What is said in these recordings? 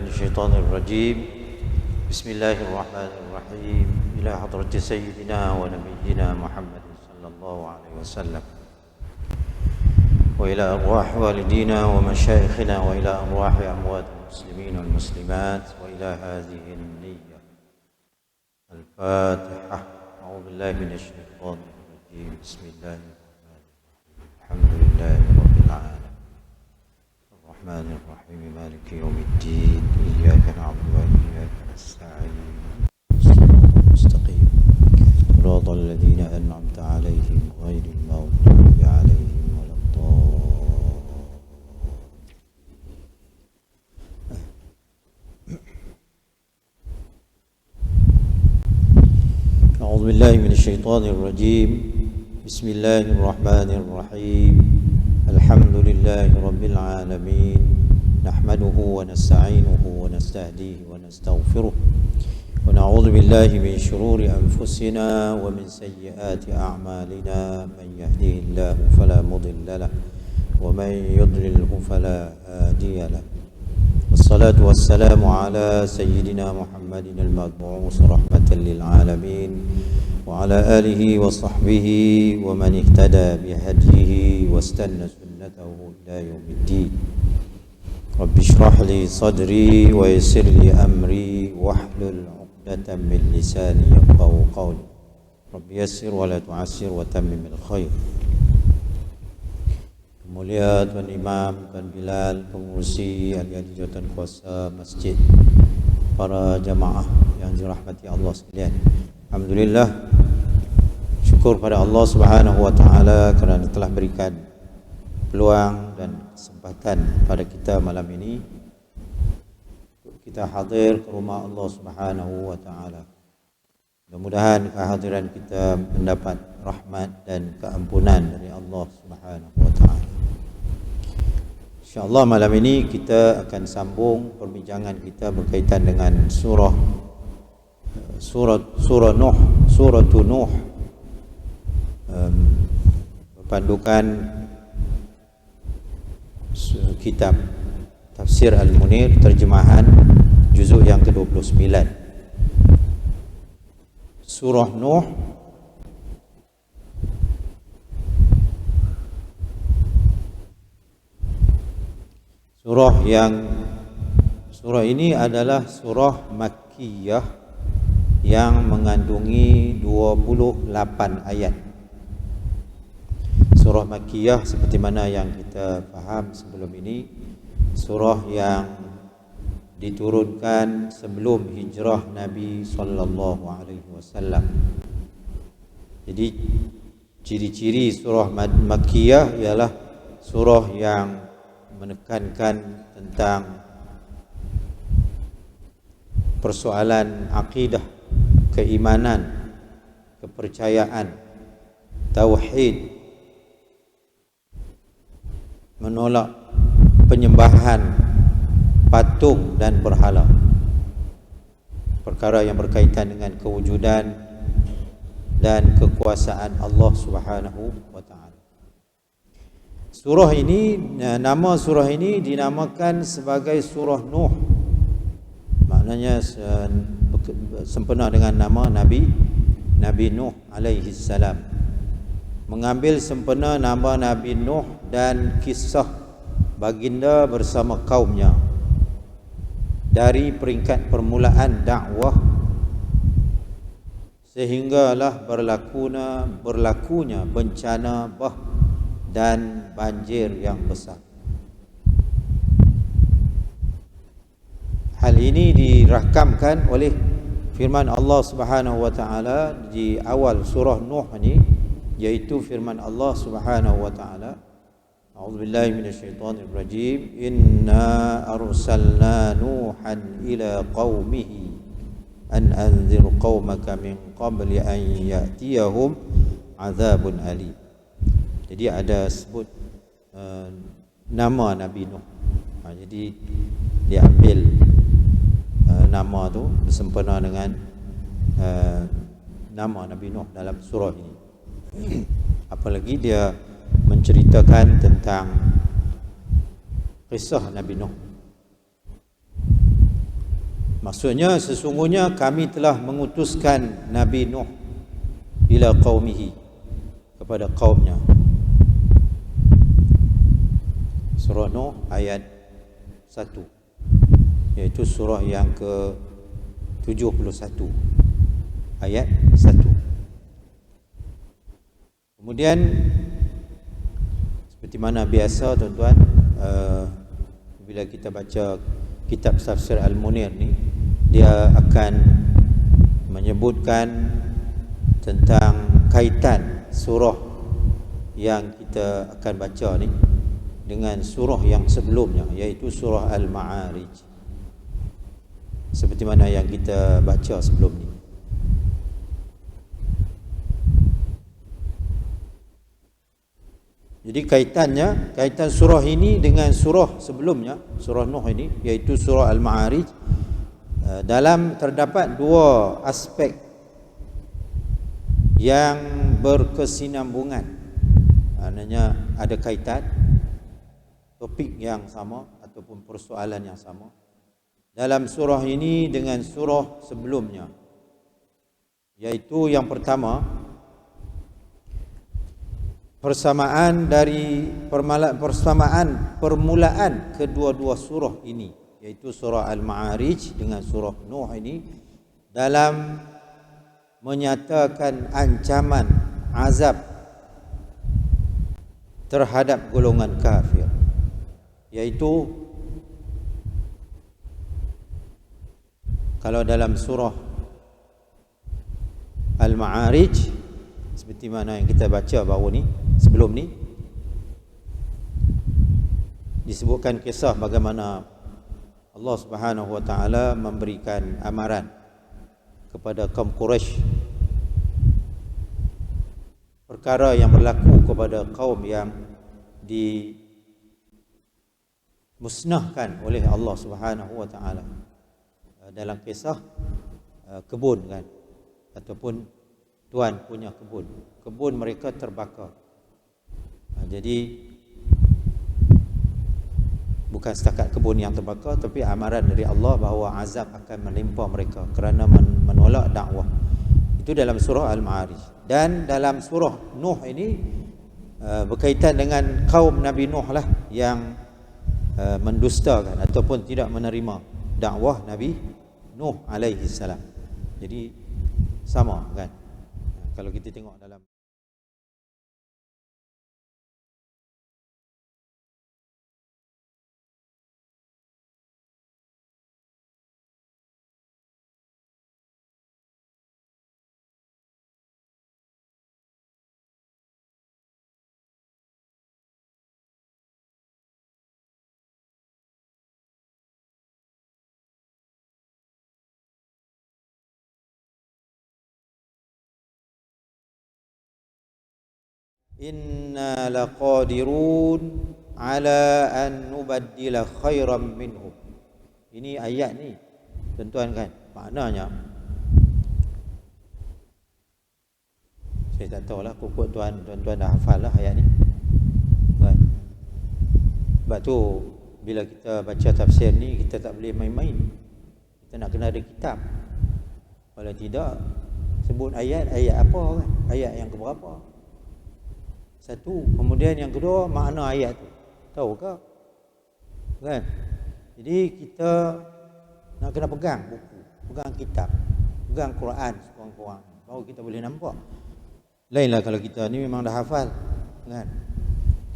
من الشيطان الرجيم. بسم الله الرحمن الرحيم. إلى حضرة سيدنا ونبينا محمد صلى الله عليه وسلم، وإلى أرواح والدينا ومشايخنا، وإلى أرواح أموات المسلمين والمسلمات، وإلى هذه النية. الفاتحة. أعوذ بالله من الشيطان الرجيم. بسم الله الرحمن الرحيم. الحمد لله رب العالمين الرحمن الرحيم مالك يوم الدين. إياك نعبد وإياك نستعين. مستقيم صراط الذين أنعمت عليهم غير المغضوب عليهم ولا الضالين. أعوذ بالله من الشيطان الرجيم. بسم الله الرحمن الرحيم. الحمد لله رب العالمين، نحمده ونستعينه ونستهديه ونستغفره، ونعوذ بالله من شرور أنفسنا ومن سيئات أعمالنا. من يهده الله فلا مضل له، ومن يضلله فلا هادي له. والصلاة والسلام على سيدنا محمد المبعوث رحمة للعالمين، وعلى آله وصحبه ومن اهتدى بهديه واستنى سنته إلى يوم الدين. رب اشرح لي صدري ويسر لي أمري واحلل عقدة من لساني يفقهوا قولي. رب يسر ولا تعسر وتمم الخير. Mulia Tuan Imam, Tuan Bilal, pengurusi ahli-ahli jawatan kuasa masjid, para jamaah yang dirahmati Allah sekalian. Alhamdulillah, syukur pada Allah Subhanahu wa taala kerana telah berikan peluang dan kesempatan pada kita malam ini untuk kita hadir ke rumah Allah Subhanahu wa taala. Mudah-mudahan kehadiran kita mendapat rahmat dan keampunan dari Allah Subhanahu wa taala. InsyaAllah malam ini kita akan sambung perbincangan kita berkaitan dengan surah Nuh, Suratul Nuh, berpandukan kitab Tafsir Al-Munir, terjemahan juzuk yang ke-29. Surah Nuh surah ini adalah surah Makkiyah yang mengandungi 28 ayat. Surah Makkiyah seperti mana yang kita faham sebelum ini, surah yang diturunkan sebelum hijrah Nabi sallallahu alaihi wasallam. Jadi ciri-ciri surah Makkiyah ialah surah yang menekankan tentang persoalan akidah, keimanan, kepercayaan, tauhid, menolak penyembahan patung dan berhala, perkara yang berkaitan dengan kewujudan dan kekuasaan Allah Subhanahu wa taala. Surah ini, nama surah ini dinamakan sebagai surah Nuh. Maknanya sempena dengan nama Nabi Nuh alaihi salam. Mengambil sempena nama Nabi Nuh dan kisah baginda bersama kaumnya dari peringkat permulaan dakwah sehinggalah berlakunya bencana dan banjir yang besar. Hal ini dirakamkan oleh firman Allah Subhanahu wa taala di awal surah Nuh ini, yaitu firman Allah Subhanahu wa taala, A'udzubillahi minasyaitonir rajim, inna arsalna nuhan ila qaumihi an anzir qaumaka min qabli an ya'tiyahum azabun alim. Jadi ada sebut nama Nabi Nuh. Jadi diambil nama tu bersempena dengan nama Nabi Nuh dalam surah ini. Apalagi dia menceritakan tentang kisah Nabi Nuh. Maksudnya sesungguhnya kami telah mengutuskan Nabi Nuh ila qaumihi, kepada kaumnya. Surah Nuh ayat 1, iaitu surah yang ke-71 ayat 1. Kemudian seperti mana biasa tuan-tuan, bila kita baca kitab tafsir Al-Munir ni, dia akan menyebutkan tentang kaitan surah yang kita akan baca ni dengan surah yang sebelumnya, iaitu surah Al-Ma'arij, seperti mana yang kita baca sebelum ni. Jadi kaitan surah ini dengan surah sebelumnya, surah Nuh ini, iaitu surah Al-Ma'arij, dalam terdapat dua aspek yang berkesinambungan. Maknanya ada kaitan, topik yang sama ataupun persoalan yang sama dalam surah ini dengan surah sebelumnya, iaitu yang pertama, persamaan permulaan kedua-dua surah ini, iaitu surah Al-Ma'arij dengan surah Nuh ini, dalam menyatakan ancaman azab terhadap golongan kafir, iaitu kalau dalam surah Al-Ma'arij, seperti mana yang kita baca baru ni, sebelum ni, disebutkan kisah bagaimana Allah Subhanahu wa taala memberikan amaran kepada kaum Quraisy, perkara yang berlaku kepada kaum yang dimusnahkan oleh Allah Subhanahu wa taala dalam kisah kebun kan, ataupun tuan punya kebun mereka terbakar. Jadi bukan setakat kebun yang terbakar, tapi amaran dari Allah bahawa azab akan menimpa mereka kerana menolak dakwah. Itu dalam surah Al-Ma'arij. Dan dalam surah Nuh ini berkaitan dengan kaum Nabi Nuh lah, yang mendustakan ataupun tidak menerima dakwah Nabi Nuh alaihi salam. Jadi sama kan, kalau kita tengok dalam inna laqadirun ala an nubaddila khairan minhum. Ini ayat ni tuan-tuan kan, maknanya saya tak tahulah, kukut tuan-tuan dah hafal lah ayat ni kan. Sebab tu bila kita baca tafsir ni, kita tak boleh main-main, kita nak kena ada kitab. Kalau tidak, sebut ayat apa kan, ayat yang keberapa, satu. Kemudian yang kedua, makna ayat tu tahu ke kan? Jadi kita nak kena pegang buku, pegang kitab, pegang Quran sekurang-kurang, baru kita boleh nampak. Lainlah kalau kita ni memang dah hafal kan,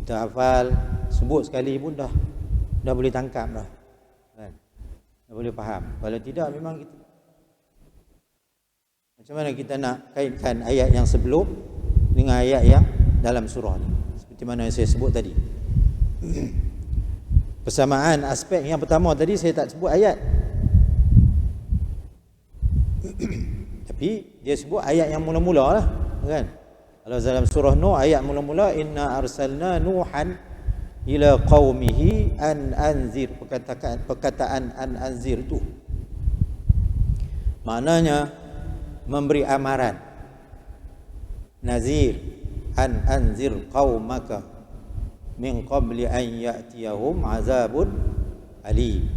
kita hafal, sebut sekali pun dah boleh tangkap dah kan, dah boleh faham. Kalau tidak, memang kita, macam mana kita nak kaitkan ayat yang sebelum dengan ayat yang dalam surah ni, seperti mana yang saya sebut tadi. Persamaan aspek yang pertama tadi saya tak sebut ayat, tapi dia sebut ayat yang mula-mula lah kan. Kalau dalam surah Nuh, ayat mula-mula, inna arsalna nuhan ila qaumihi an anzir, perkataan an anzir tu maknanya memberi amaran. Nazir, an anzir qaumaka min qabli an ya'tiyahum azabun alim.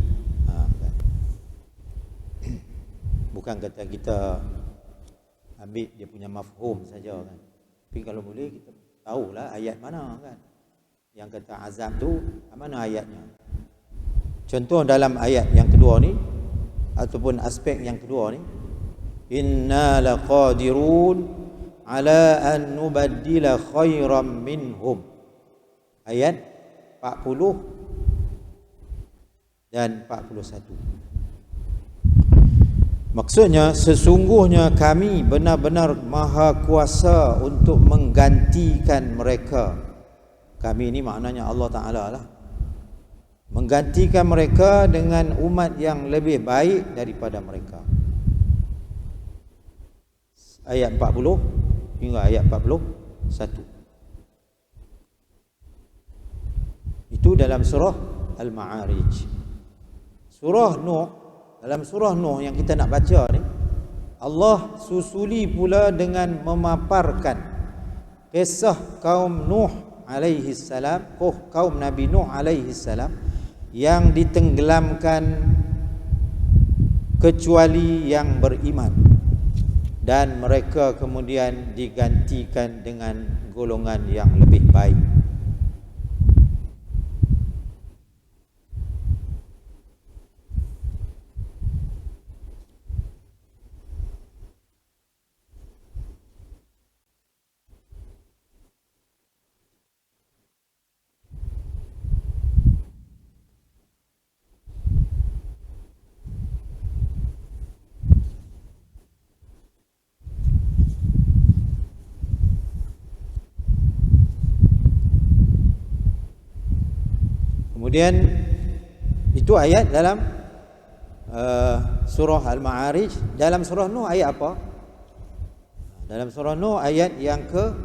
bukan kata kita ambil dia punya mafhum saja kan. Tapi kalau boleh kita tahulah ayat mana kan yang kata azab tu, mana ayatnya. Contoh dalam ayat yang kedua ni ataupun aspek yang kedua ni, inna laqadirun ala an nubaddila khairam minhum, ayat 40 dan 41. Maksudnya sesungguhnya kami benar-benar maha kuasa untuk menggantikan mereka. Kami ini maknanya Allah Ta'ala lah, menggantikan mereka dengan umat yang lebih baik daripada mereka. Ayat 40 hingga ayat 41. Itu dalam surah Al-Ma'arij. Surah Nuh, dalam surah Nuh yang kita nak baca ni, Allah susuli pula dengan memaparkan kisah kaum Nuh alaihi salam, kaum Nabi Nuh alaihi salam yang ditenggelamkan kecuali yang beriman, dan mereka kemudian digantikan dengan golongan yang lebih baik. Kemudian itu ayat dalam surah Al-Ma'arij. Dalam surah Nuh ayat apa? Dalam surah Nuh ayat yang ke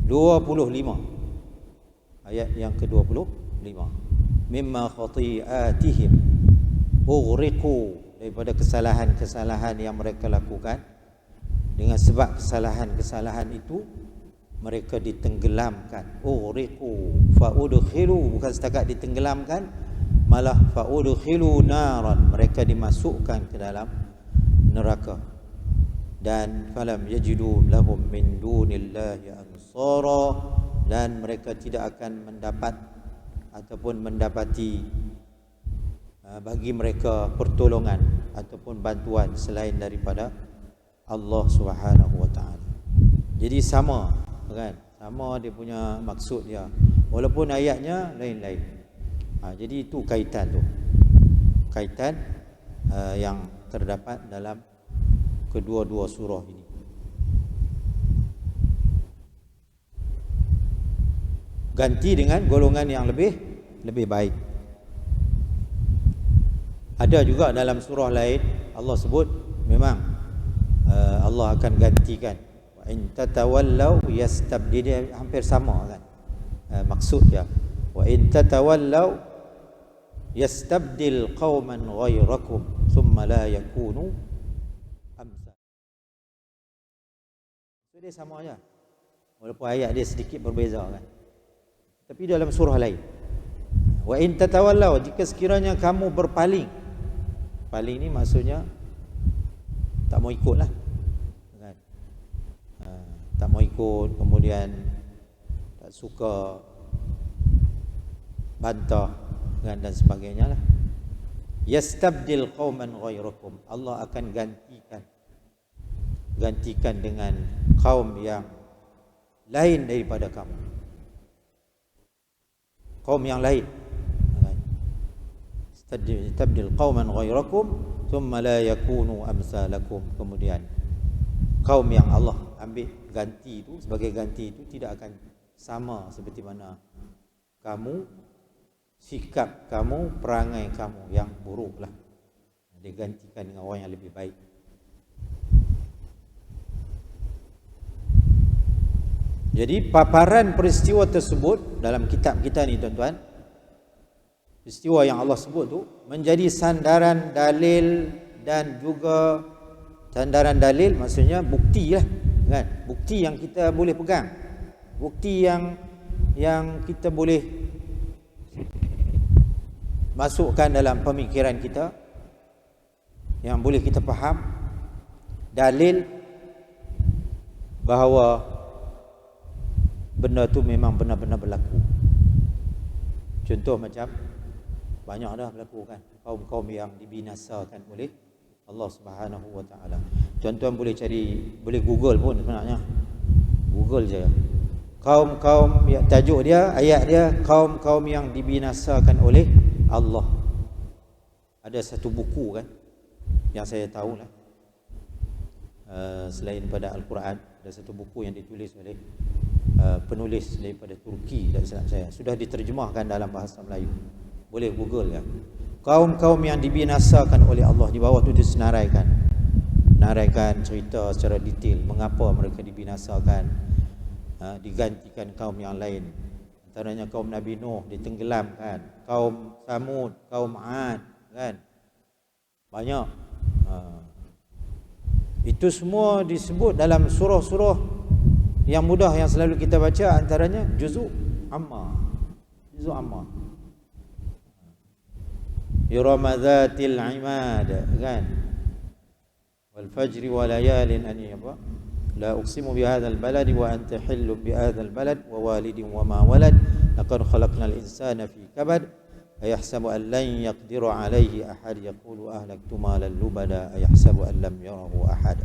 25. Ayat yang ke 25. Mimma khati'atihim ughriqu, daripada kesalahan-kesalahan yang mereka lakukan. Dengan sebab kesalahan-kesalahan itu mereka ditenggelamkan. Uriqu fa'udkhilu, bukan setakat ditenggelamkan, malah fa'udkhilu naran, mereka dimasukkan ke dalam neraka. Dan falam yajidu lahum min dunillahi ansara, dan mereka tidak akan mendapat ataupun mendapati bagi mereka pertolongan ataupun bantuan selain daripada Allah Subhanahu wa taala. Jadi sama kan, sama dia punya maksud dia, walaupun ayatnya lain-lain. Jadi itu kaitan tu, kaitan yang terdapat dalam kedua-dua surah ini. Ganti dengan golongan yang lebih baik. Ada juga dalam surah lain Allah sebut memang Allah akan gantikan. In tatawallaw yastabdil, hampir sama kan maksud dia. Wa in tatawallaw yastabdil qauman ghairakum thumma la yakunu amsal. So dia sama aja, walaupun ayat dia sedikit berbeza kan, tapi dalam surah lain. Wa in tatawallaw, jika sekiranya kamu berpaling. Paling ni maksudnya tak mau ikutlah, tak mau ikut, kemudian tak suka, bantah dan sebagainya lah. Yastabdil qauman ghairakum, Allah akan gantikan dengan kaum yang lain daripada kamu, kaum yang lain. Yastabdil qauman ghairakum thumma la yakunu amsalakum, kemudian kaum yang Allah ambil ganti itu, sebagai ganti itu tidak akan sama seperti mana kamu, sikap kamu, perangai kamu yang buruk lah. Digantikan dengan orang yang lebih baik. Jadi paparan peristiwa tersebut dalam kitab kita ni tuan-tuan, peristiwa yang Allah sebut tu menjadi sandaran dalil, dan juga sandaran dalil maksudnya bukti lah kan, bukti yang kita boleh pegang, bukti yang kita boleh masukkan dalam pemikiran kita, yang boleh kita faham dalil bahawa benda tu memang benar-benar berlaku. Contoh macam banyak dah berlaku kan, kaum-kaum yang dibinasakan oleh Allah Subhanahu wa taala. Tuan-tuan boleh cari, boleh Google pun sebenarnya. Google je. Kaum-kaum yang tajuk dia, ayat dia, kaum-kaum yang dibinasakan oleh Allah. Ada satu buku kan yang saya tahu lah, selain pada Al-Quran, ada satu buku yang ditulis oleh penulis daripada Turki, tak silap saya, sudah diterjemahkan dalam bahasa Melayu. Boleh Google ya. Kaum-kaum yang dibinasakan oleh Allah, di bawah tu disenaraikan, cerita secara detail mengapa mereka dibinasakan, digantikan kaum yang lain. Antaranya kaum Nabi Nuh ditenggelamkan, kaum Samud, kaum Ad kan. Banyak. Itu semua disebut dalam surah-surah yang mudah yang selalu kita baca, antaranya juzuk Amma. Juzuk Amma. Irama dzatil imad kan. Wal fajri wa layalin an yaba. La uqsimu bihadzal baladi wa anta hillu bihadzal balad wa walidin wa ma walad. Laqad khalaqnal insana fi kabad. Ayahsabu an lan yaqdiru alayhi ahad, yaqulu ahlaktu malan lubada ayahsabu an lam yarahu ahad.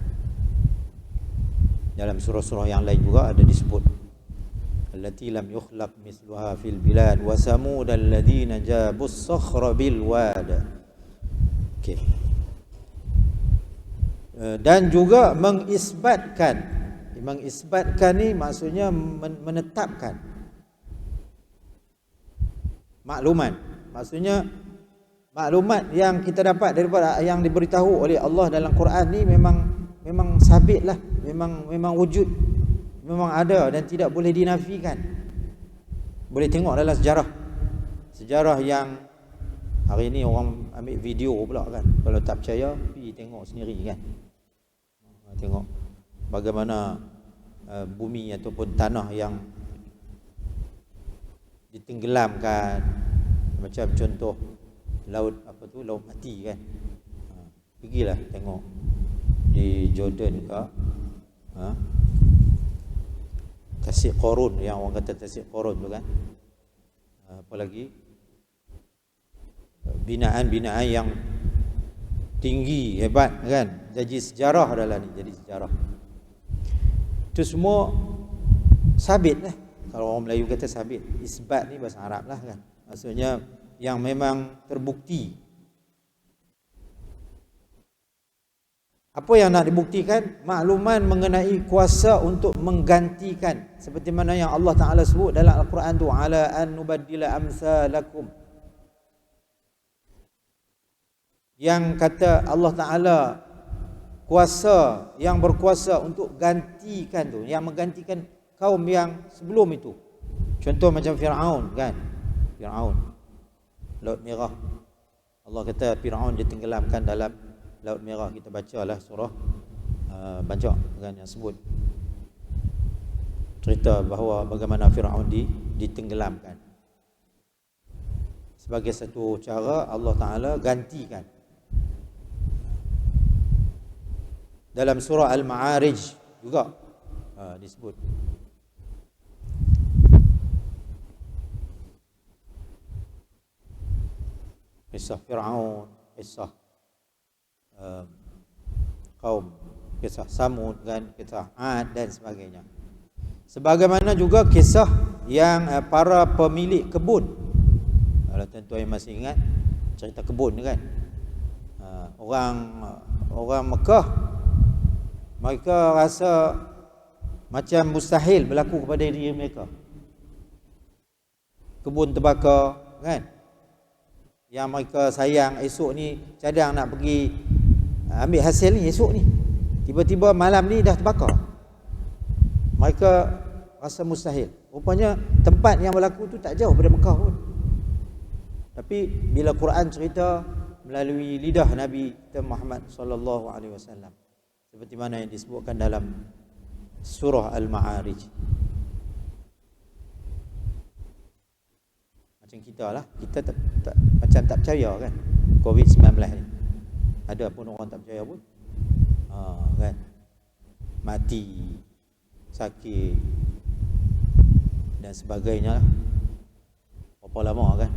Dalam surah-surah yang lain juga ada disebut allati lam yukhlaq mithluha fil bilad wa samud alladhina jabus sakhra bil wad. Okey. Dan juga mengisbatkan ni maksudnya menetapkan maklumat. Maksudnya maklumat yang kita dapat daripada yang diberitahu oleh Allah dalam Quran ni memang sabit lah, memang wujud, memang ada dan tidak boleh dinafikan. Boleh tengok dalam sejarah yang hari ni orang ambil video pula kan. Kalau tak percaya, pergi tengok sendiri kan. Tengok bagaimana bumi ataupun tanah yang ditenggelamkan, macam contoh laut mati kan. Pergilah tengok di Jordan ke, Tasik Qorun, yang orang kata Tasik Qorun tu kan. Apa lagi binaan-binaan yang tinggi, hebat kan, jadi sejarah adalah ni, jadi sejarah. Itu semua sabit lah. Kalau orang Melayu kata sabit, isbat ni bahasa Arab lah kan, maksudnya yang memang terbukti. Apa yang nak dibuktikan? Makluman mengenai kuasa untuk menggantikan, seperti mana yang Allah Ta'ala sebut dalam Al-Quran tu, ala an nubaddila amsalakum. Yang kata Allah Ta'ala kuasa, yang berkuasa untuk gantikan tu, yang menggantikan kaum yang sebelum itu. Contoh macam Fir'aun kan. Fir'aun, Laut Merah. Allah kata Fir'aun ditenggelamkan dalam Laut Merah. Kita bacalah surah banyak kan yang sebut cerita bahawa bagaimana Fir'aun ditenggelamkan. Sebagai satu cara Allah Ta'ala gantikan. Dalam surah Al-Ma'arij juga disebut. Kisah Fir'aun, kisah kaum, kisah Samud kan, kisah Ad dan sebagainya. Sebagaimana juga kisah yang para pemilik kebun. Kalau tuan-tuan yang masih ingat cerita kebun kan, orang Mekah, mereka rasa macam mustahil berlaku kepada diri mereka. Kebun terbakar kan, yang mereka sayang, esok ni cadang nak pergi ambil hasil ni esok ni, tiba-tiba malam ni dah terbakar. Mereka rasa mustahil. Rupanya tempat yang berlaku tu tak jauh daripada Mekah pun. Tapi bila Quran cerita melalui lidah Nabi Muhammad sallallahu alaihi wasallam, seperti mana yang disebutkan dalam surah Al-Ma'arij. Macam kita lah, kita macam tak percaya kan COVID-19 ni. Ada pun orang tak percaya pun. Kan? Mati, sakit dan sebagainya lah. Berapa lama kan?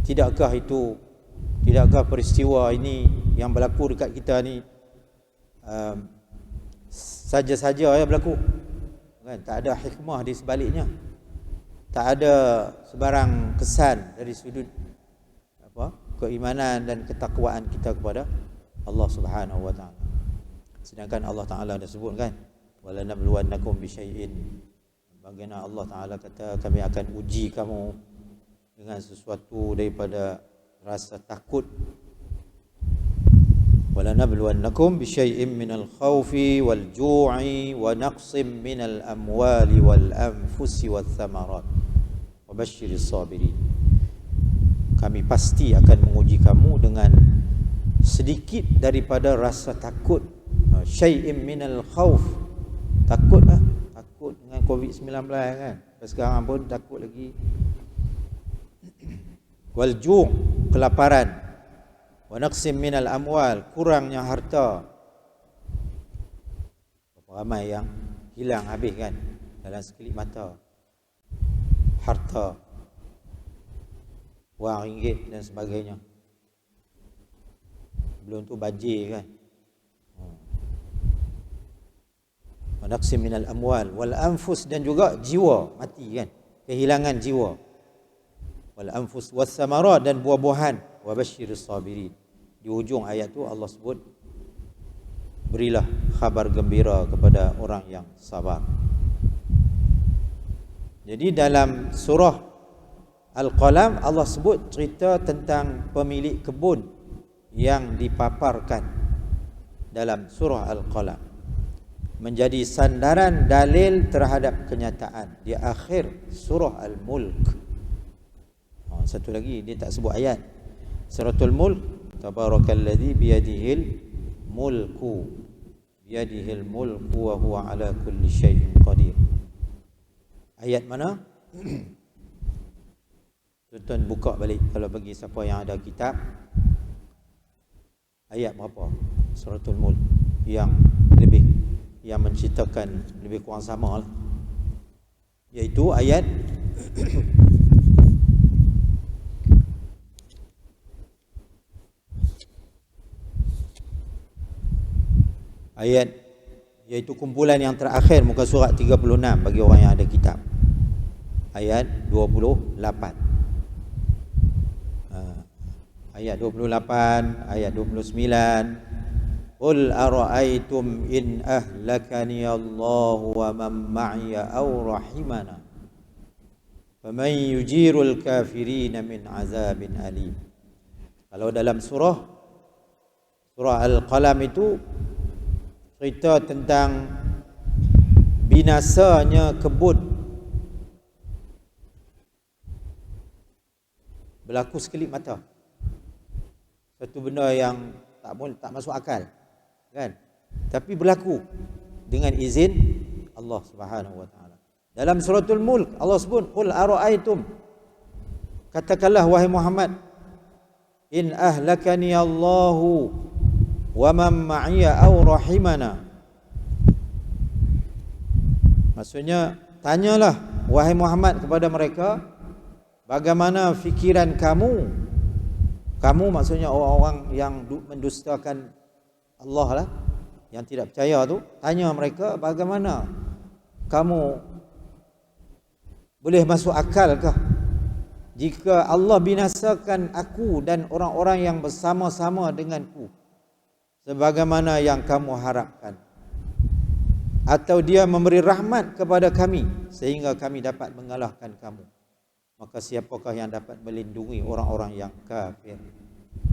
Tidakkah peristiwa ini yang berlaku dekat kita ni saja-saja ya berlaku kan? Tak ada hikmah di sebaliknya, tak ada sebarang kesan dari sudut keimanan dan ketakwaan kita kepada Allah Subhanahu wa taala. Sedangkan Allah Taala dah sebut kan, wala nabluwannakum bisyai'in, bagaimana Allah Taala kata kami akan uji kamu dengan sesuatu daripada rasa takut. Wala nabluwannakum bisyai'in minal khawfi wal ju'i wa naqsim minal amwali wal anfusi wath thamarat wa basyiris sabirin. Kami pasti akan menguji kamu dengan sedikit daripada rasa takut, syai'in minal khawf, takut dengan COVID-19 kan, sekarang pun takut lagi. Wal ju', kelaparan, wa naqsim minal amwal, kurangnya harta. Berapa ramai yang hilang habis kan dalam sekelip mata, harta, wang ringgit dan sebagainya. Belum tu banjir kan. Wa naqsim minal amwal wal anfus, dan juga jiwa mati kan, kehilangan jiwa. Wal anfus was samarat, dan buah-buahan. Wa basyiris sabirin. Di hujung ayat tu Allah sebut, berilah khabar gembira kepada orang yang sabar. Jadi dalam surah Al-Qalam Allah sebut cerita tentang pemilik kebun yang dipaparkan dalam surah Al-Qalam, menjadi sandaran dalil terhadap kenyataan di akhir surah Al-Mulk. Satu lagi dia tak sebut ayat. Suratul Mulk, tabarakalladzi biyadihil mulku, biyadihil mulku wa huwa ala kulli syai'in qadir. Ayat mana? Tuan buka balik kalau bagi siapa yang ada kitab. Ayat berapa? Suratul Mulk yang menceritakan lebih kurang sama lah, iaitu ayat iaitu kumpulan yang terakhir muka surat 36 bagi orang yang ada kitab. Ayat 28. Ayat 28, ayat 29. Qul ara'aytum in ahlakani Allah wa man ma'iya aw rahimana faman yujirul kafirin min azabin alim. Kalau dalam surah Al-Qalam itu cerita tentang binasanya kebun, berlaku sekelip mata, satu benda yang tak masuk akal kan, tapi berlaku dengan izin Allah Subhanahu wa taala. Dalam suratul Mulk Allah sebut, qul ara'aytum, katakanlah wahai Muhammad, in ahlakani Allahu wa man ma'iya aw rahimana. Maksudnya tanyalah wahai Muhammad kepada mereka, bagaimana fikiran kamu maksudnya orang-orang yang mendustakan Allah lah, yang tidak percaya tu, tanya mereka bagaimana kamu boleh masuk akalkah jika Allah binasakan aku dan orang-orang yang bersama-sama denganku sebagaimana yang kamu harapkan, atau dia memberi rahmat kepada kami sehingga kami dapat mengalahkan kamu, maka siapakah yang dapat melindungi orang-orang yang kafir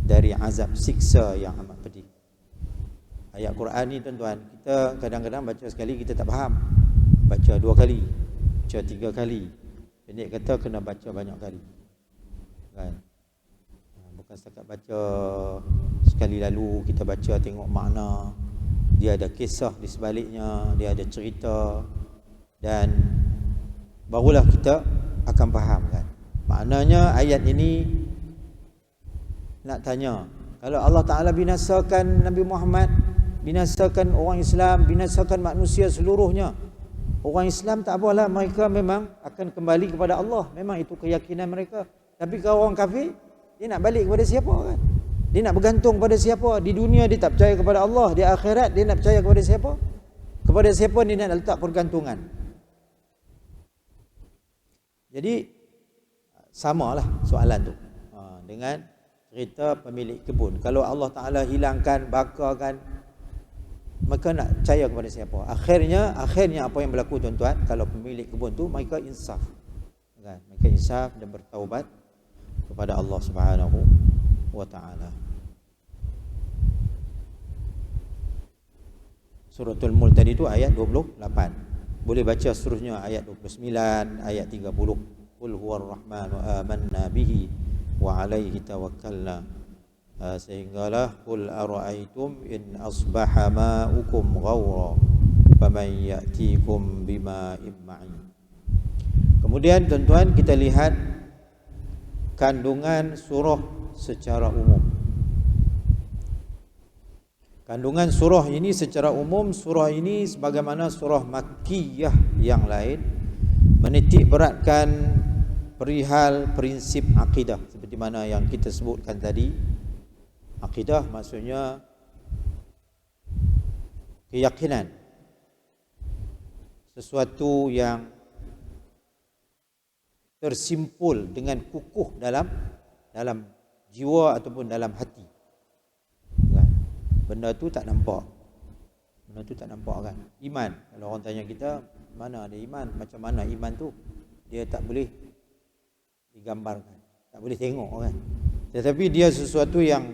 dari azab siksa yang amat pedih. Ayat Quran ni tuan-tuan, kita kadang-kadang baca sekali kita tak faham, baca 2 kali, baca 3 kali, pendek kata kena baca banyak kali kan. Bukan setakat baca sekali lalu kita baca tengok makna, dia ada kisah di sebaliknya, dia ada cerita, dan barulah kita akan faham kan. Maknanya ayat ini nak tanya, Kalau Allah Ta'ala binasakan Nabi Muhammad, binasakan orang Islam, binasakan manusia seluruhnya, orang Islam tak apalah, mereka memang akan kembali kepada Allah. Memang itu keyakinan mereka. Tapi kalau orang kafir, dia nak balik kepada siapa kan? Dia nak bergantung pada siapa? Di dunia dia tak percaya kepada Allah, di akhirat dia nak percaya kepada siapa? Kepada siapa dia nak letak pergantungan? Jadi samalah soalan tu dengan cerita pemilik kebun. Kalau Allah Ta'ala hilangkan, bakakan, maka nak percaya kepada siapa? Akhirnya apa yang berlaku tuan-tuan, kalau pemilik kebun tu mereka insaf kan? Mereka insaf dan bertaubat kepada Allah Subhanahu wa Ta'ala. Suratul Mulk tadi tu ayat 28. Boleh baca seterusnya ayat 29, ayat 30. Qul huwar rahmanu amanna bihi wa alaihi tawakkalna. Sehinggalah qul ara'aitum in asbaha ma'ukum ghawra faman ya'tikum bima'in ma'in. Kemudian tuan-tuan, kita lihat kandungan surah secara umum. Kandungan surah ini secara umum, surah ini sebagaimana surah Makkiyah yang lain menitik beratkan perihal prinsip akidah, seperti mana yang kita sebutkan tadi. Akidah maksudnya keyakinan, sesuatu yang tersimpul dengan kukuh dalam jiwa ataupun dalam hati. Benda tu tak nampak. Benda tu tak nampak kan? Iman. Kalau orang tanya kita, mana ada iman? Macam mana iman tu? Dia tak boleh digambarkan. Tak boleh tengok kan? Tetapi dia sesuatu yang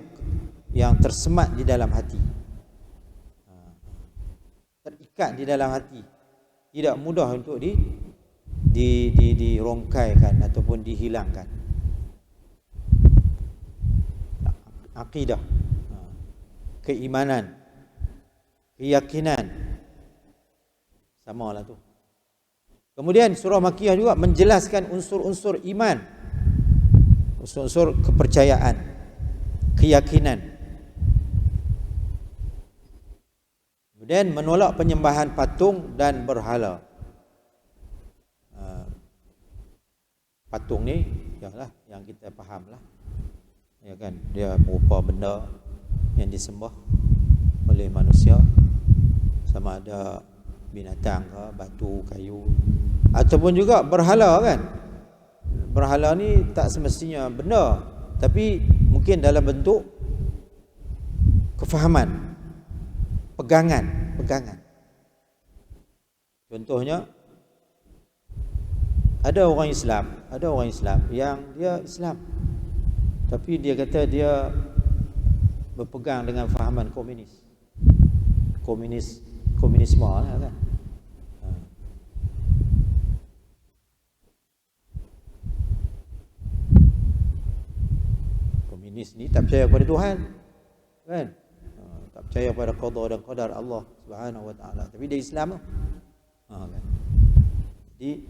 tersemat di dalam hati. Terikat di dalam hati. Tidak mudah untuk dirongkaikan ataupun dihilangkan. Akidah, keimanan, keyakinan, samalah tu. Kemudian surah Makkiyah juga menjelaskan unsur-unsur iman, unsur-unsur kepercayaan, keyakinan. Kemudian menolak penyembahan patung dan berhala. Patung ni ialah yang kita fahamlah, ya kan, dia merupa benda yang disembah oleh manusia, sama ada binatang ke, batu, kayu, ataupun juga berhala kan. Berhala ni tak semestinya benda, tapi mungkin dalam bentuk kefahaman, pegangan. Contohnya, ada orang Islam yang dia Islam, tapi dia kata dia berpegang dengan fahaman komunisme lah kan. Komunis ni tak percaya kepada Tuhan kan, tak percaya pada qada dan qadar Allah Subhanahu wa Ta'ala, tapi dia Islam kan. Jadi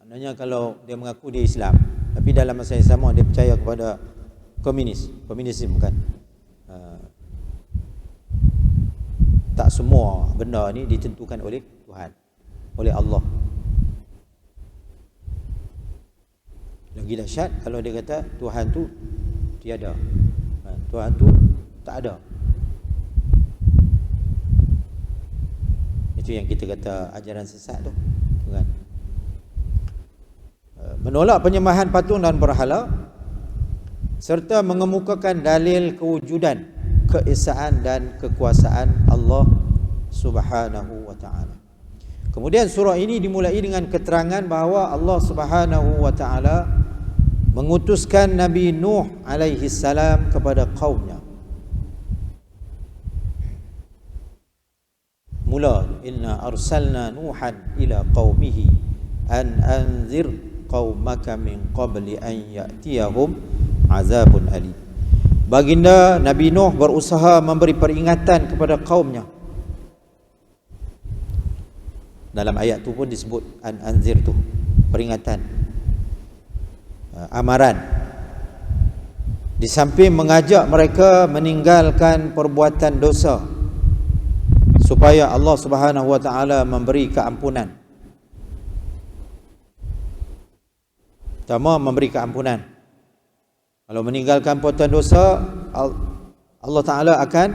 maknanya kalau dia mengaku dia Islam, tapi dalam masa yang sama dia percaya kepada komunisme kan. Tak semua benda ni ditentukan oleh Tuhan, oleh Allah. Lagi dahsyat kalau dia kata Tuhan tu tiada, Tuhan tu tak ada. Itu yang kita kata ajaran sesat tu kan. Menolak penyembahan patung dan berhala, serta mengemukakan dalil kewujudan, keesaan dan kekuasaan Allah Subhanahu wa Ta'ala. Kemudian surah ini dimulai dengan keterangan bahawa Allah Subhanahu wa Ta'ala mengutuskan Nabi Nuh alaihi salam kepada kaumnya. Mula, inna arsalna Nuhan ila qaumihi an anzir qaumaka min qabli an ya'tiyahum azabun alim. Baginda Nabi Nuh berusaha memberi peringatan kepada kaumnya. Dalam ayat tu pun disebut an anzir tu, peringatan. amaran. Di samping mengajak mereka meninggalkan perbuatan dosa supaya Allah Subhanahu wa taala memberi keampunan. Pertama, memberi keampunan. Kalau meninggalkan perbuatan dosa, Allah Taala akan,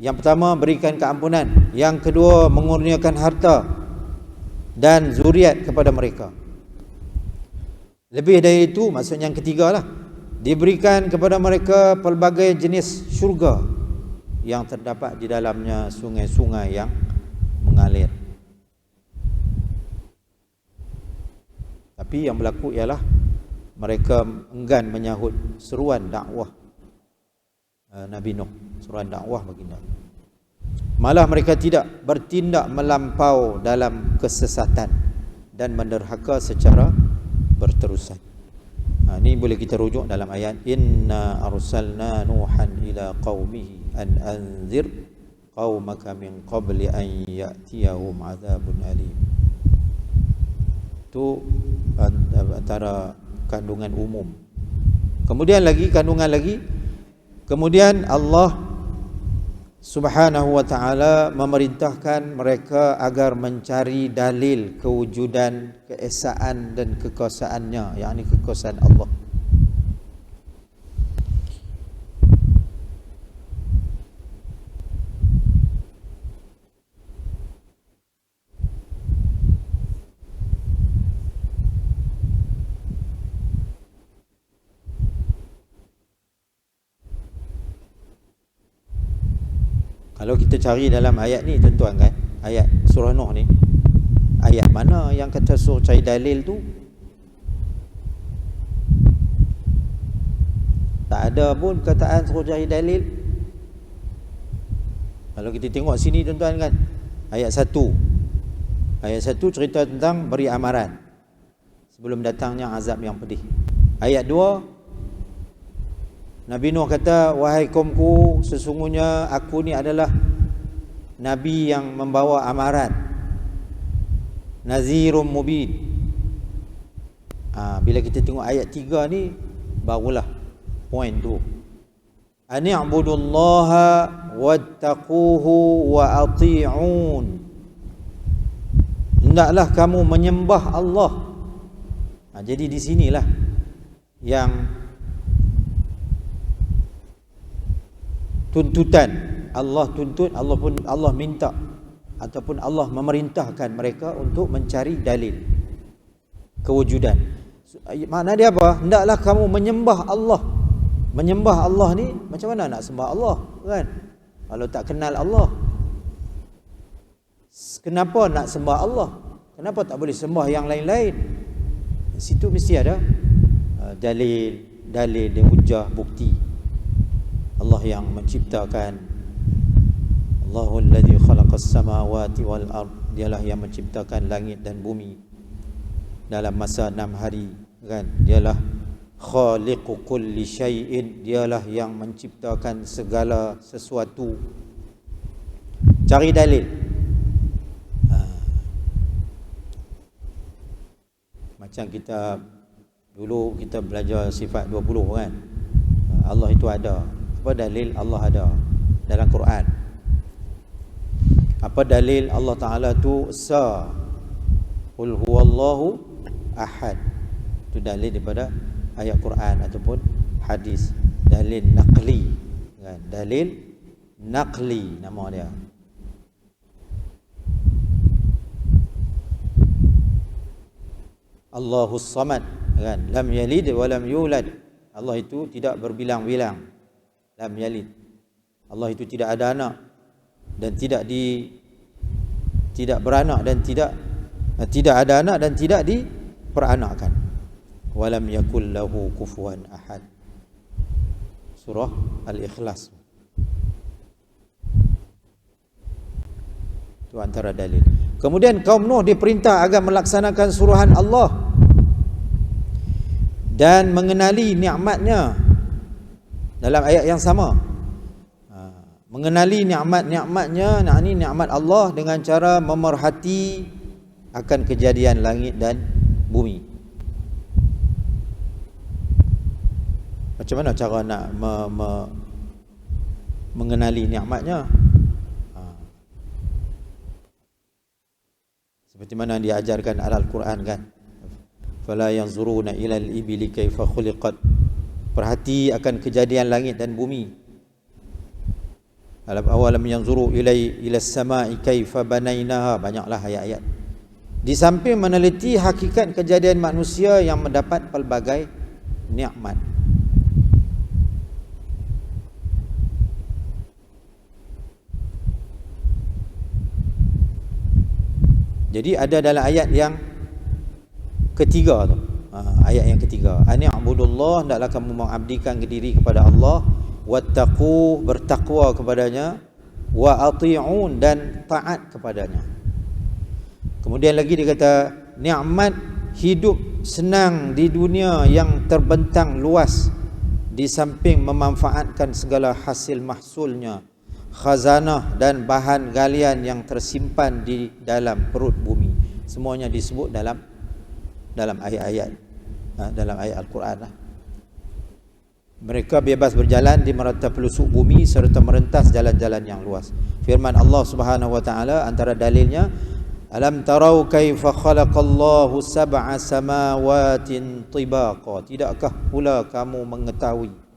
yang pertama, berikan keampunan. Yang kedua, mengurniakan harta dan zuriat kepada mereka. Lebih dari itu, maksudnya yang ketiga lah, diberikan kepada mereka pelbagai jenis syurga yang terdapat di dalamnya sungai-sungai yang mengalir. Tapi yang berlaku ialah mereka enggan menyahut seruan dakwah Nabi Nuh, seruan dakwah baginda. Malah mereka tidak bertindak melampau dalam kesesatan dan menderhaka secara berterusan. Ini boleh kita rujuk dalam ayat inna arsalna nuhan ila qaumihi an anzir qaumaka min qabli an ya'tiyahum azabun alim. Itu antara kandungan umum. Kemudian Allah Subhanahu wa ta'ala memerintahkan mereka agar mencari dalil kewujudan, keesaan dan kekuasaannya, yakni kekuasaan Allah. Kalau kita cari dalam ayat ni, tuan-tuan kan, ayat surah Nuh ni, ayat mana yang kata suruh cari dalil tu? Tak ada pun kataan suruh cari dalil. Kalau kita tengok sini, tuan-tuan kan, ayat 1 cerita tentang beri amaran sebelum datangnya azab yang pedih. Ayat 2, Nabi Nuh kata, wahai kaumku, sesungguhnya aku ni adalah Nabi yang membawa amaran, Nazirum Mubin. Bila kita tengok ayat 3 ni, barulah poin tu. Ani'budullaha wattaquhu wa ati'un. Hendaklah kamu menyembah Allah. Jadi di sinilah yang tuntutan Allah tuntut, Allah minta ataupun Allah memerintahkan mereka untuk mencari dalil kewujudan. Makna dia apa? Hendaklah kamu menyembah Allah. Menyembah Allah ni macam mana nak sembah Allah, kan? Kalau tak kenal Allah, kenapa nak sembah Allah? Kenapa tak boleh sembah yang lain-lain? Di situ mesti ada dalil dan hujah, bukti. Allah yang menciptakan, Allahul ladzi khalaqas samawati wal ard, dialah yang menciptakan langit dan bumi dalam masa 6 hari, kan? Dialah khaliqu kulli syai'in, dialah yang menciptakan segala sesuatu. Cari dalil. Macam kita dulu kita belajar sifat 20, kan? Allah itu ada. Apa dalil Allah ada dalam Quran? Apa dalil Allah Ta'ala tu Esa? Qul huwallahu ahad. Itu dalil daripada ayat Quran ataupun hadis. Dalil naqli, kan? Dalil naqli nama dia. Allahus Samad, kan? Lam yalid wa lam yulad. Allah itu tidak berbilang-bilang. Lam yalid. Allah itu tidak ada anak dan tidak beranak dan tidak ada anak dan tidak diperanakkan. Walam yakul lahu kufuwan ahad. Surah Al-Ikhlas. Itu antara dalil. Kemudian kaum Nuh diperintah agar melaksanakan suruhan Allah dan mengenali nikmatnya dalam ayat yang sama. Mengenali nikmat-nikmatnya, yakni nikmat Allah dengan cara memerhati akan kejadian langit dan bumi. Macam mana cara nak mengenali nikmatnya? Seperti mana diajarkan Al-Quran kan, fala yanzuruna ilal ibili kaifa khuliqat. Perhati akan kejadian langit dan bumi. Awalam yanzuru ila samai kaifa banainaha. Banyaklah ayat-ayat. Di samping meneliti hakikat kejadian manusia yang mendapat pelbagai nikmat. Jadi ada dalam ayat yang ketiga tu. Ayat yang ketiga. Ani'budullah, hendaklah kamu mengabdikan diri kepada Allah, wattaqu, bertakwa kepadanya, wa ati'un, dan taat kepadanya. Kemudian lagi dia kata nikmat hidup senang di dunia yang terbentang luas, di samping memanfaatkan segala hasil mahsulnya, khazanah dan bahan galian yang tersimpan di dalam perut bumi. Semuanya disebut dalam ayat-ayat, dalam ayat Al-Quran lah. Mereka bebas berjalan di merata pelosok bumi serta merentas jalan-jalan yang luas. Firman Allah Subhanahu wa taala antara dalilnya, alam tarau kaifa khalaqallahu sab'a samawatin tibaqa. Tidakkah pula kamu mengetahui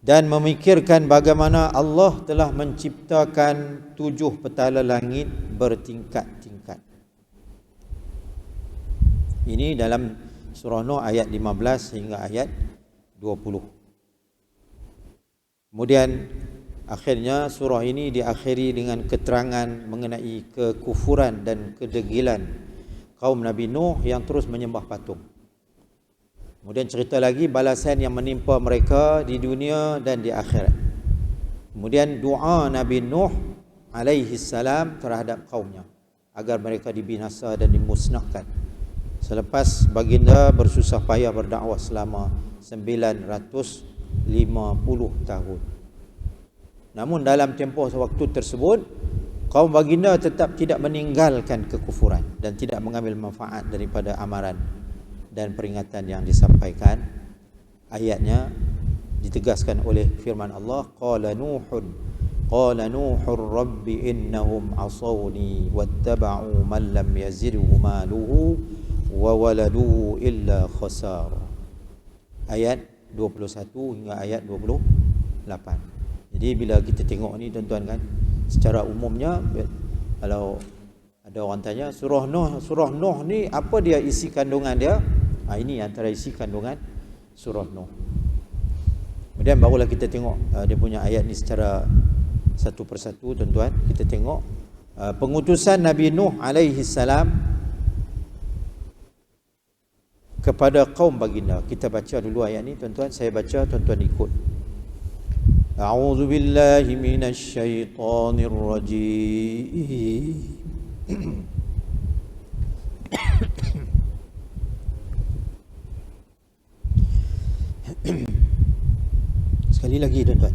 dan memikirkan bagaimana Allah telah menciptakan 7 petala langit bertingkat-tingkat. Ini dalam surah Nuh ayat 15 hingga ayat 20. Kemudian akhirnya surah ini diakhiri dengan keterangan mengenai kekufuran dan kedegilan kaum Nabi Nuh yang terus menyembah patung. Kemudian cerita lagi balasan yang menimpa mereka di dunia dan di akhirat. Kemudian doa Nabi Nuh alaihi salam terhadap kaumnya agar mereka dibinasa dan dimusnahkan selepas baginda bersusah payah berdakwah selama 950 tahun. Namun dalam tempoh waktu tersebut, kaum baginda tetap tidak meninggalkan kekufuran dan tidak mengambil manfaat daripada amaran dan peringatan yang disampaikan. Ayatnya ditegaskan oleh firman Allah, qala nuhur rabbi innahum asawni wattaba'u man lam yazidhu maluhu wa waladuhu illa khasar. Ayat 21 hingga ayat 28. Jadi bila kita tengok ni tuan-tuan kan, secara umumnya kalau ada orang tanya surah Nuh ni apa dia isi kandungan dia? Ini antara isi kandungan surah Nuh. Kemudian barulah kita tengok dia punya ayat ni secara satu persatu tuan-tuan. Kita tengok pengutusan Nabi Nuh alaihi salam kepada kaum baginda. Kita baca dulu ayat ni tuan-tuan, saya baca, tuan-tuan ikut. A'udzu billahi minasy syaithanir rajim. Sekali lagi tuan-tuan.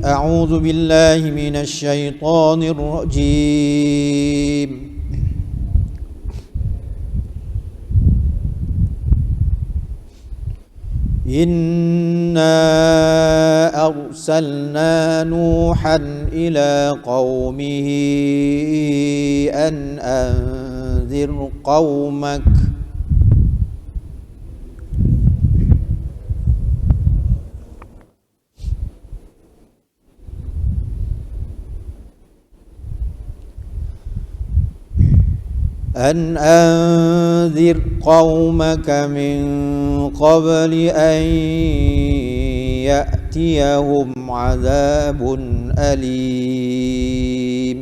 A'udzu billahi minasy syaithanir rajim. Inna arsalna Nuhan ila qaumihi an anzir qaumak أن أنذر قومك من قبل أن يأتيهم عذاب أليم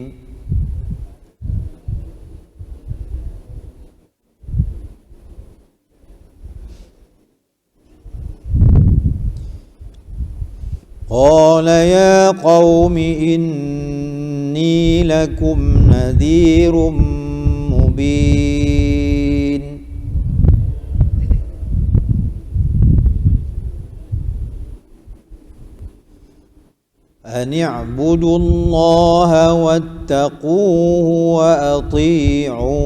قال يا قوم إني لكم نذير مبين أن اعبدوا الله واتقوه وأطيعون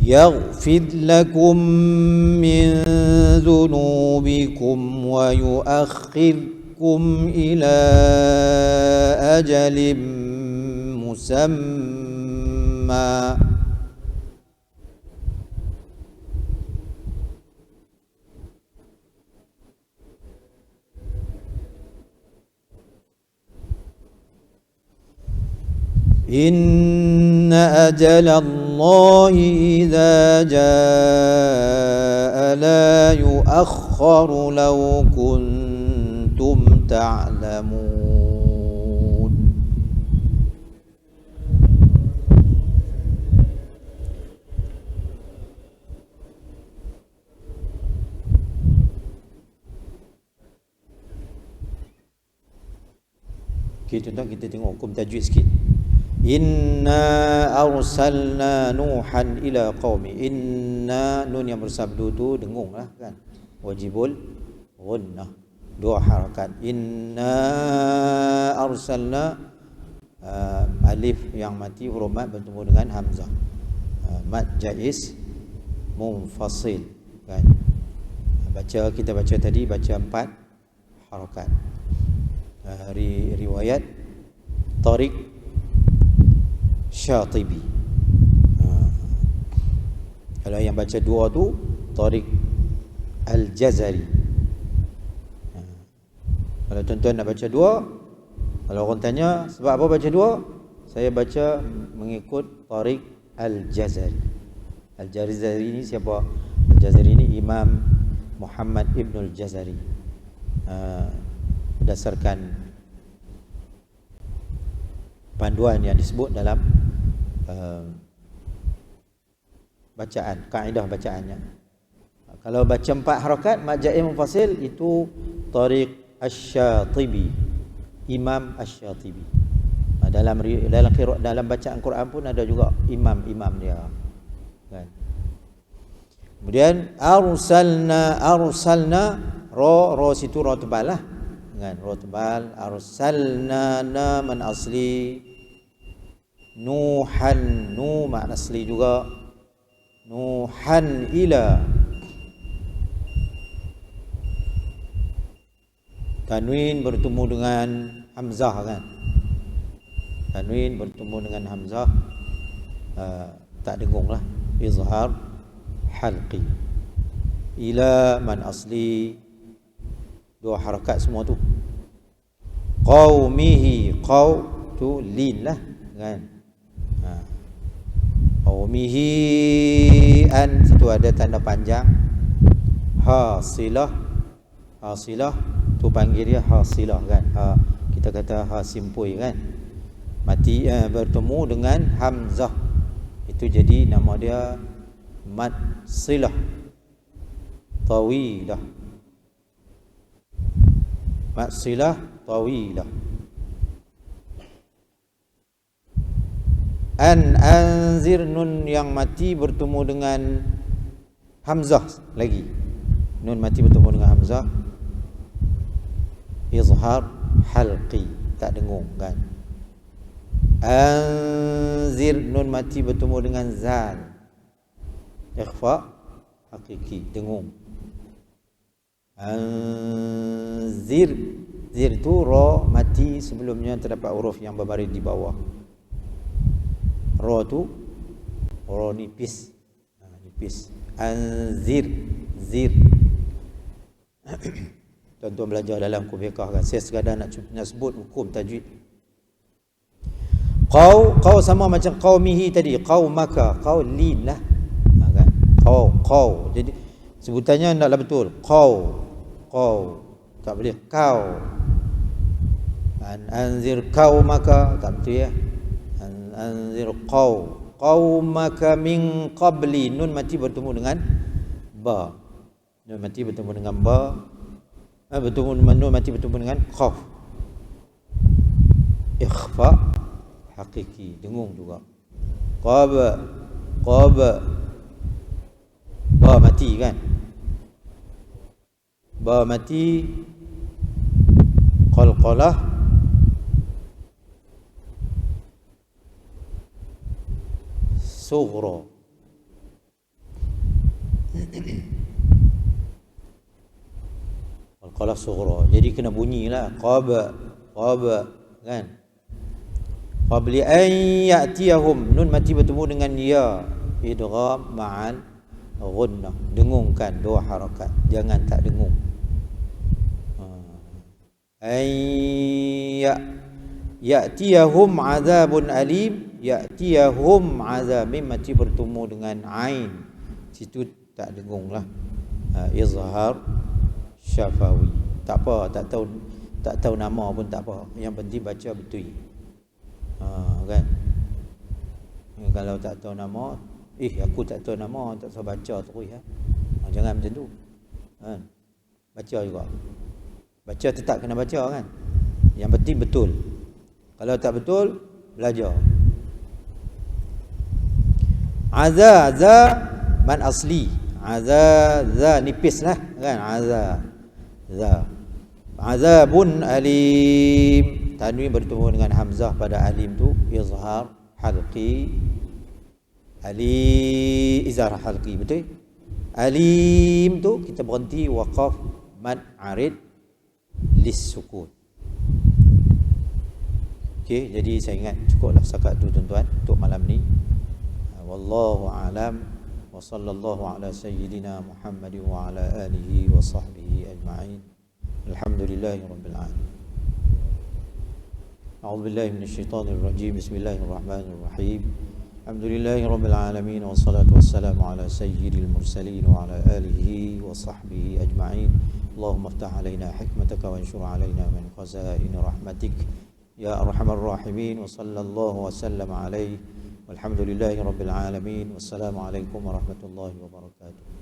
يغفر لكم من ذنوبكم ويؤخركم إلى أجل مسمى إن أجل الله إذا جاء لا يؤخر لو كنتم تعلمون. Kita tengok hukum tajwid sikit. Inna arsalna Nuhan ila qaumi. Inna, nun yang bersabdu tu dengung lah kan, wajibul ghunnah, dua harakat. Inna arsalna, alif yang mati huruf mat bertemu dengan hamzah, mat jaiz munfasil kan. Kita baca tadi 4 harakat. Riwayat Tariq Syatibi. Kalau yang baca 2 tu Tariq Al-Jazari. Kalau tuan-tuan nak baca 2, kalau orang tanya sebab apa baca 2, saya baca mengikut Tariq Al-Jazari. Al-Jazari ni siapa? Al-Jazari ni Imam Muhammad Ibn Al-Jazari. Berdasarkan panduan yang disebut dalam bacaan, kaedah bacaannya. Kalau baca 4 harakat mad jaiz munfasil itu Tariq Asy-Syatibi, Imam Asy-Syatibi. Dalam bacaan Quran pun ada juga imam dia kan. Kemudian arsalna ra situ ra tebal lah kan, ra tebal. Arsalna na man asli, Nuhan nu makna asli juga, Nuhan ila, tanwin bertemu dengan hamzah kan, tanwin bertemu dengan hamzah, tak dengung lah, izhar halqi. Ila man asli, 2 harakat semua tu. Qaumihi, qaw tu lin lah kan. Qaumihi an, situ ada tanda panjang. Hasilah tu panggil dia hasilah kan. Kita kata ha simpui kan, mati bertemu dengan hamzah, itu jadi nama dia mad silah tawilah, mad silah tawilah. Anzir, nun yang mati bertemu dengan hamzah lagi, nun mati bertemu dengan hamzah, izhar halqi, tak dengung kan. Anzir, nun mati bertemu dengan zal, ikhfa hakiki, dengung. Anzir, zir tu ra mati, sebelumnya terdapat huruf yang berbaris di bawah. Ra tu ra nipis, nipis. Anzir, zir. Tuan-tuan belajar dalam hukum fiqh kan, saya sekadar nak sebut hukum tajwid. Qaw sama macam qaumihi tadi, qaumaka, qaw lin lah kan. Qaw jadi sebutannya hendaklah betul. Qaw tak boleh kau. Anzir qaumaka, tak betul ya. Anzir qaumaka min qabli, nun mati bertemu dengan ba, nun mati bertemu dengan ba, nun mati bertemu dengan qaf, ikhfa hakiki, dengung juga. Qaba ba mati kan, ba mati, qalqalah sughra, Qalqalah sughra. Jadi kena bunyilah qaba kan. Qabli an ya'tiyahum, nun mati bertemu dengan ya, idgham ma'al ghunnah, dengungkan dua harakat, jangan tak dengung. Ya'tiyahum azabun alim, ya'tiyahum azab, mim mati bertemu dengan ain, situ tak dengunglah. Izhar syafawi, tak apa, tak tahu nama pun tak apa, yang penting baca betul. Kan, kalau tak tahu nama, aku tak tahu nama, tak tahu baca terus ya. Jangan macam tu kan. Baca juga, baca tetap kena baca kan, yang penting betul. Kalau tak betul, belajar. Aza man asli, za nipis lah kan, za. Azabun alim, tanwin bertemu dengan hamzah pada alim tu izhar halqi, izhar halqi, betul. Alim tu kita berhenti waqaf mad arid lis sukun. Okey, jadi saya ingat cukuplah setakat tu tuan-tuan untuk malam ni. Wallahu a'lam wa sallallahu ala sayyidina Muhammadin wa ala alihi wa sahbihi ajma'in. Alhamdulillahi rabbil alamin. A'udzu billahi minasyaitonir rajim. Bismillahirrahmanirrahim. Alhamdulillahi rabbil alamin wassalatu wassalamu ala sayyidil mursalin wa ala alihi wa sahbihi ajma'in. Allahumma iftah alaina hikmataka wa anshur alaina min khazain rahmatik ya arhamar rahimin. Wa sallallahu wa sallam alaihi walhamdulillahi rabbil alamin. Wassalamu alaikum warahmatullahi wabarakatuh.